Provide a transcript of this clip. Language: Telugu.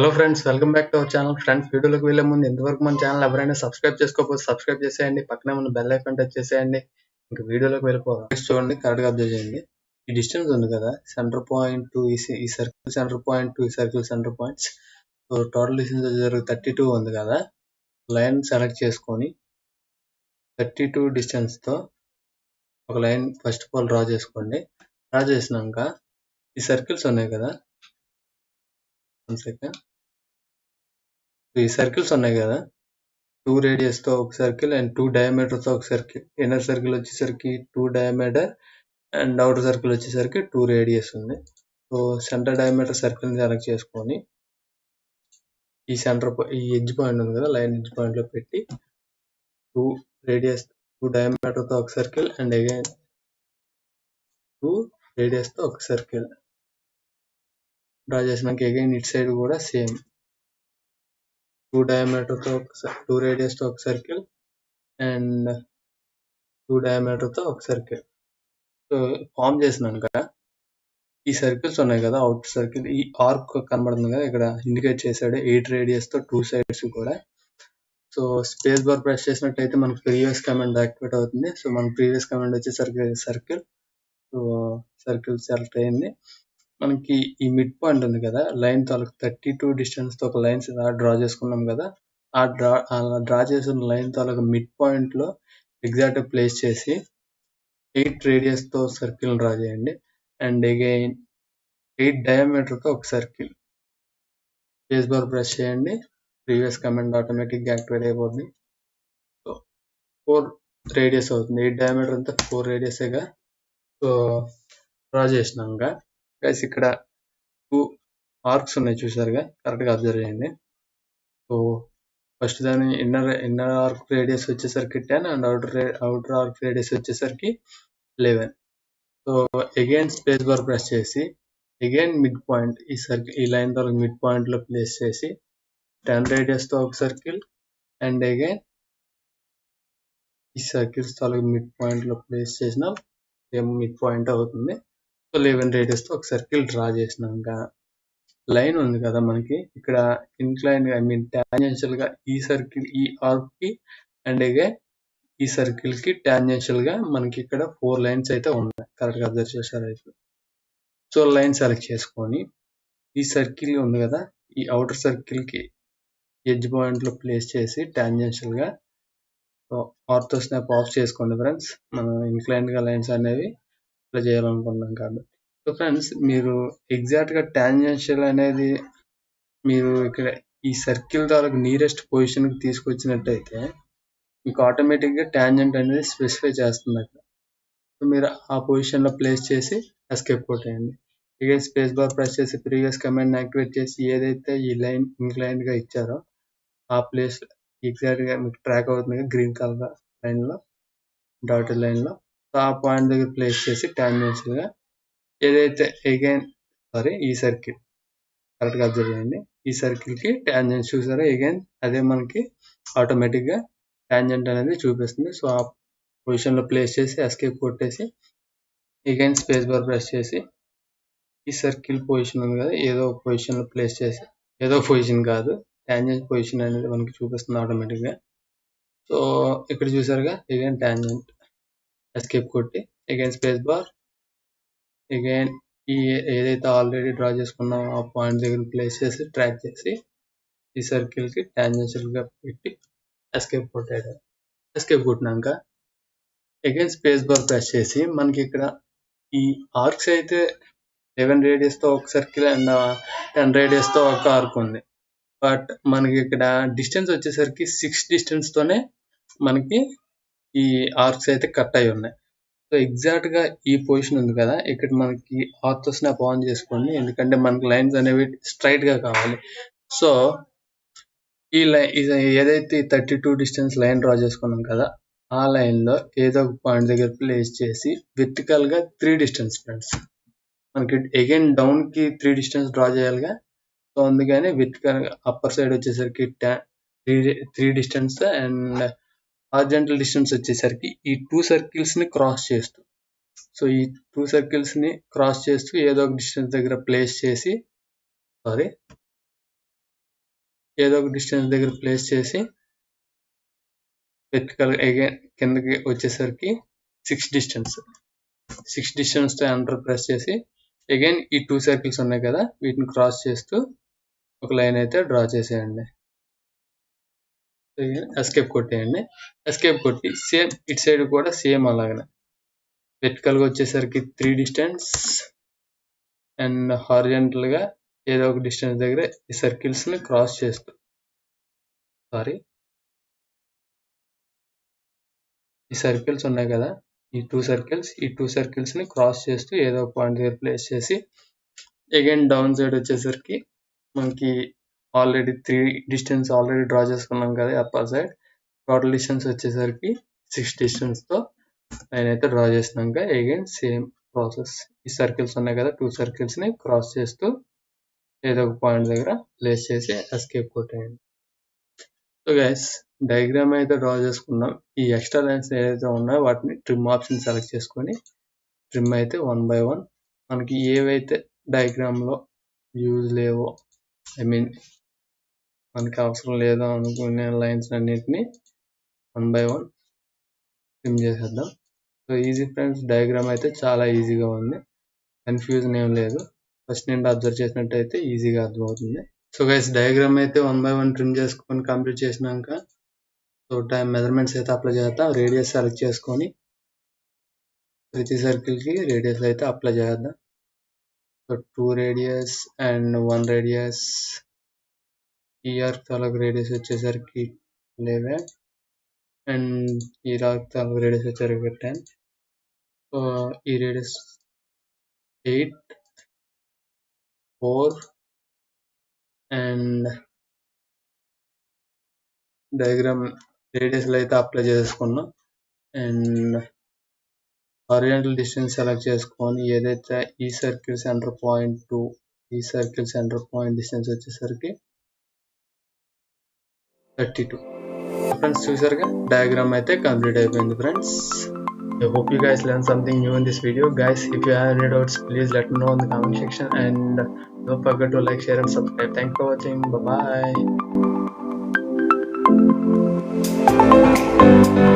Hello friends, welcome back to our channel. Friends, వీడియోలోకి వెళ్ళే ముందు ఇంతవరకు మన ఛానల్ ఎవరైనా సబ్స్క్రైబ్ చేసుకోకపోతే సబ్స్క్రైబ్ చేసేయండి. పక్కనే ఉన్న బెల్ ఐకాన్ టచ్ చేసేయండి. ఇంకా వీడియోలోకి వెళ్ళిపోదాం. నెక్స్ట్ చూడండి, కరెక్ట్గా అబ్జర్వ్ చేయండి. ఈ డిస్టెన్స్ ఉంది కదా, సెంటర్ పాయింట్ టు ఈ సర్కిల్ సెంటర్ పాయింట్ టు ఈ circle centre points. Total distance వచ్చేసరికి 32 ఉంది కదా. లైన్ సెలెక్ట్ చేసుకొని 32 డిస్టెన్స్తో ఒక line first of all draw చేసుకోండి. డ్రా చేసినాక ఈ సర్కిల్స్ ఉన్నాయి కదా, ఈ సర్కిల్స్ ఉన్నాయి కదా, 2 రేడియస్తో ఒక సర్కిల్ అండ్ 2 డయామీటర్తో ఒక సర్కిల్. ఇన్నర్ సర్కిల్ వచ్చేసరికి 2 డయామీటర్ అండ్ అవుటర్ సర్కిల్ వచ్చేసరికి 2 రేడియస్ ఉంది. సో సెంటర్ డయామీటర్ సర్కిల్ని సెలెక్ట్ చేసుకొని ఈ ఈ ఎడ్జ్ పాయింట్ ఉంది కదా, లైన్ ఎడ్జ్ పాయింట్లో పెట్టి 2 రేడియస్ 2 డయామీటర్తో ఒక సర్కిల్ అండ్ అగైన్ 2 రేడియస్తో ఒక సర్కిల్ డ్రా చేసినాక అగైన్ ఇటు సైడ్ కూడా సేమ్ 2 డయామీటర్తో 2 రేడియస్తో ఒక సర్కిల్ అండ్ 2 డయామీటర్తో ఒక సర్కిల్. సో ఫామ్ చేసినాక ఈ సర్కిల్స్ ఉన్నాయి కదా, అవుట్ సర్కిల్ ఈ ఆర్క్ కనబడుతుంది కదా, ఇక్కడ ఇండికేట్ చేశాడు 8 రేడియస్తో 2 సైడ్స్ కూడా. సో స్పేస్ బార్ ప్రెస్ చేసినట్టయితే మనకు ప్రీవియస్ కమాండ్ యాక్టివేట్ అవుతుంది. సో మన ప్రీవియస్ కమాండ్ వచ్చేసరికి సర్కిల్. సో సర్కిల్ సెలెక్ట్ అయింది. మనకి ఈ మిడ్ పాయింట్ ఉంది కదా, లైన్ తాలూకు 32 డిస్టెన్స్తో ఒక లైన్స్ డ్రా చేసుకున్నాం కదా, డ్రా చేసిన లైన్ తాలూకు మిడ్ పాయింట్లో ఎగ్జాక్ట్గా ప్లేస్ చేసి 8 రేడియస్తో సర్కిల్ డ్రా చేయండి అండ్ అగైన్ 8 డయామీటర్తో ఒక సర్కిల్. స్పేస్ బార్ ప్రెస్ చేయండి, ప్రీవియస్ కమాండ్ ఆటోమేటిక్గా యాక్టివేట్ అయిపోతుంది. సో 4 రేడియస్ అవుతుంది, 8 డయామీటర్ అంతా 4 రేడియసేగా. సో డ్రా చేసినాక గైస్ ఇక్కడ 2 ఆర్క్స్ ఉన్నాయి చూసారుగా, కరెక్ట్గా అబ్జర్వ్ చేయండి. సో ఫస్ట్ దాని ఇన్నర్ ఆర్క్ రేడియస్ వచ్చేసరికి 10 అండ్ అవుటర్ ఆర్క్ రేడియస్ వచ్చేసరికి 11. So again space bar press చేసి అగైన్ మిడ్ పాయింట్ ఈ లైన్ తో మిడ్ పాయింట్లో ప్లేస్ చేసి 10 రేడియస్తో ఒక సర్కిల్ అండ్ అగైన్ ఈ సర్కిల్స్ తాలూకు మిడ్ పాయింట్లో ప్లేస్ చేసిన మిడ్ పాయింట్ అవుతుంది. సో 11 రేడియస్తో ఒక సర్కిల్ డ్రా చేసినాక లైన్ ఉంది కదా మనకి ఇక్కడ ఇన్క్లైన్ టాంజెన్షియల్ గా ఈ సర్కిల్ ఈ ఆర్క్ కి అండ్ అగైన్ ఈ సర్కిల్ కి టాంజెన్షియల్ గా మనకి ఇక్కడ 4 లైన్స్ అయితే ఉన్నాయి, కరెక్ట్ గా అబ్జర్వ్ చేశారు అయితే. సో లైన్ సెలెక్ట్ చేసుకొని ఈ సర్కిల్ ఉంది కదా, ఈ అవుటర్ సర్కిల్ కి ఎడ్జ్ పాయింట్ లో ప్లేస్ చేసి టాంజెన్షియల్ గా ఆర్థో స్నాప్ ఆఫ్ చేసుకోండి ఫ్రెండ్స్. మనం ఇన్క్లైన్ గా లైన్స్ అనేవి ఇట్లా చేయాలనుకున్నాం కాబట్టి. సో ఫ్రెండ్స్, మీరు ఎగ్జాక్ట్ గా టాంజెన్షియల్ అనేది మీరు ఇక్కడ ఈ సర్కిల్ తాలూకు నియరెస్ట్ పొజిషన్ కి తీసుకొచ్చినట్టయితే మీకు ఆటోమేటిక్ గా టాంజెంట్ అనేది స్పెసిఫై చేస్తుంది అక్కడ. సో మీరు ఆ పొజిషన్ లో ప్లేస్ చేసి ఎస్కేప్ కొట్టేయండి. ఇక స్పేస్ బార్ ప్రెస్ చేసి ప్రీవియస్ కమాండ్ యాక్టివేట్ చేసి ఏదైతే ఈ లైన్ ఇంక్లైన్ గా ఇచ్చారో ఆ ప్లేస్ ఎగ్జాక్ట్ గా మీకు ట్రాక్ అవుతుంది గ్రీన్ కలర్ లైన్ లో, డాటెడ్ లైన్ లో. సో ఆ పాయింట్ దగ్గర ప్లేస్ చేసి టాంజెన్షియల్ గా ఏదైతే అగైన్ ఈ సర్కిల్ కరెక్ట్ గా అబ్జర్వ్ చేయండి, ఈ సర్కిల్ కి టాంజెంట్ చూసారా, అగైన్ అదే మనకి ఆటోమేటిక్ గా టాంజెంట్ అనేది చూపిస్తుంది. సో ఆ పొజిషన్ లో ప్లేస్ చేసి ఎస్కేప్ కొట్టేసి అగైన్ స్పేస్ బార్ ప్రెస్ చేసి ఈ సర్కిల్ పొజిషన్ ఉంది కదా, ఏదో ఒక పొజిషన్ లో ప్లేస్ చేసి, ఏదో పొజిషన్ కాదు టాంజెంట్ పొజిషన్ అనేది మనకి చూపిస్తుంది ఆటోమేటిక్ గా. సో ఇక్కడ చూసారుగా అగైన్ టాంజెంట్, ఎస్కేప్ కొట్టి అగైన్ స్పేస్ బార్ అగైన్ ఈ ఏదైతే ఆల్రెడీ డ్రా చేసుకున్నామో ఆ పాయింట్ దగ్గర ప్లేస్ చేసి ట్రాక్ చేసి ఈ సర్కిల్ కి టాంజెన్షియల్ గా పెట్టి ఎస్కేప్ కొట్టాడు. ఎస్కేప్ కొట్టినాక అగైన్ స్పేస్ బార్ ప్రెస్ చేసి మనకి ఇక్కడ ఈ ఆర్క్స్ అయితే 11 రేడియస్ తో ఒక సర్కిల్ అండ్ 10 రేడియస్ తో ఒక ఆర్క్ ఉంది. బట్ మనకి ఇక్కడ డిస్టెన్స్ వచ్చేసరికి 6 డిస్టెన్స్ తోనే మనకి ఈ ఆర్క్స్ అయితే కట్ అయి ఉన్నాయి. సో ఎగ్జాక్ట్ గా ఈ పొజిషన్ ఉంది కదా, ఇక్కడ మనకి ఆర్థో స్నాప్ ఆన్ చేసుకోండి, ఎందుకంటే మనకి లైన్స్ అనేవి స్ట్రైట్ గా కావాలి. సో ఈ లైన్ ఏదైతే 32 డిస్టెన్స్ లైన్ డ్రా చేసుకున్నాం కదా, ఆ లైన్ లో ఏదో ఒక పాయింట్ దగ్గర ప్లేస్ చేసి వెర్టికల్ గా 3 డిస్టెన్స్ ఫ్రెండ్స్, మనకి అగైన్ డౌన్ కి 3 డిస్టెన్స్ డ్రా చేయాలిగా. సో అందుకని వెర్టికల్ అప్పర్ సైడ్ వచ్చేసరికి 3 డిస్టెన్స్ అండ్ హారిజాంటల్ డిస్టెన్స్ వచ్చేసరికి ఈ 2 సర్కిల్స్ ని క్రాస్ చేస్తూ, సో ఈ 2 సర్కిల్స్ ని క్రాస్ చేస్తూ ఏదో ఒక డిస్టెన్స్ దగ్గర ప్లేస్ చేసి ఏదో ఒక డిస్టెన్స్ దగ్గర ప్లేస్ చేసి వెర్టికల్ అగైన్ కిందకి వచ్చేసరికి 6 డిస్టెన్స్ తో ఎంటర్ ప్రెస్ చేసి అగైన్ ఈ 2 సర్కిల్స్ ఉన్నాయి కదా, వీటిని క్రాస్ చేస్తూ ఒక లైన్ అయితే డ్రా చేసేయండి. ఎస్కేప్ కొట్టేయండి. ఎస్కేప్ కొట్టి సేమ్ ఇటు సైడ్ కూడా సేమ్ అలాగనే వెర్టికల్ గా వచ్చేసరికి 3 డిస్టెన్స్ అండ్ హారిజాంటల్ గా ఏదో ఒక డిస్టెన్స్ దగ్గర ఈ సర్కిల్స్ ని క్రాస్ చేస్తూ ఈ సర్కిల్స్ ఉన్నాయి కదా, ఈ 2 సర్కిల్స్ ని క్రాస్ చేస్తూ ఏదో ఒక పాయింట్ దగ్గర ప్లేస్ చేసి అగైన్ డౌన్ సైడ్ వచ్చేసరికి మనకి ఆల్రెడీ 3 డిస్టెన్స్ ఆల్రెడీ డ్రా చేసుకున్నాం కదా అప్పర్ సైడ్. టోటల్ డిస్టెన్స్ వచ్చేసరికి 6 డిస్టెన్స్ తో లైన్ అయితే డ్రా చేసినాక అగైన్ సేమ్ ప్రాసెస్. ఈ సర్కిల్స్ ఉన్నాయి కదా, 2 సర్కిల్స్ ని క్రాస్ చేస్తూ ఏదో ఒక పాయింట్ దగ్గర ప్లేస్ చేసి ఎస్కేప్ కొట్టేయండి. సో గైస్, డయాగ్రామ్ అయితే డ్రా చేసుకున్నాం. ఈ ఎక్స్ట్రా లైన్స్ ఏదైతే ఉన్నాయో వాటిని ట్రిమ్ ఆప్షన్ సెలెక్ట్ చేసుకొని ట్రిమ్ అయితే 1 by 1 మనకి ఏవైతే డయాగ్రామ్ లో యూజ్ లేవో, ఐ మీన్ మనకి అవసరం లేదో అనుకునే లైన్స్ అన్నిటిని 1 by 1 ట్రిమ్ చేసేద్దాం. సో ఈజీ ఫ్రెండ్స్, డయాగ్రామ్ అయితే చాలా ఈజీగా ఉంది, కన్ఫ్యూజన్ ఏం లేదు. ఫస్ట్ నుండి అబ్జర్వ్ చేసినట్టయితే ఈజీగా అర్థమవుతుంది. సో గైస్, డయాగ్రామ్ అయితే 1 by 1 ట్రిమ్ చేసుకొని కంప్లీట్ చేసినాక సో టైం మెజర్మెంట్స్ అయితే అప్లై చేద్దాం. రేడియస్ సెలెక్ట్ చేసుకొని ప్రతి సర్కిల్ కి రేడియస్ అయితే అప్లై చేద్దాం. So 2 radius and 1 radius. ఈ ఆర్క్ తాలూకు రేడియస్ వచ్చేసరికి 11 అండ్ ఈ ఆర్క్ తాలూకు రేడియస్ వచ్చేసరికి 10. సో ఈ రేడియస్ 8, 4 అండ్ డయాగ్రామ్ రేడియస్ అయితే అప్లై చేసుకున్నాం. అండ్ హారిజాంటల్ డిస్టెన్స్ సెలెక్ట్ చేసుకొని ఏదైతే ఈ సర్కిల్ సెంటర్ పాయింట్ టు ఈ సర్కిల్ సెంటర్ పాయింట్ డిస్టెన్స్ వచ్చేసరికి 32. ఫ్రెండ్స్ చూసారుగా, డయాగ్రామ్ అయితే కంప్లీట్ అయిపోయింది friends. I hope you guys learned something new in this video. Guys, if you have any doubts, please let me know in the comment section and don't forget to like, share and subscribe. Thanks for watching. Bye bye.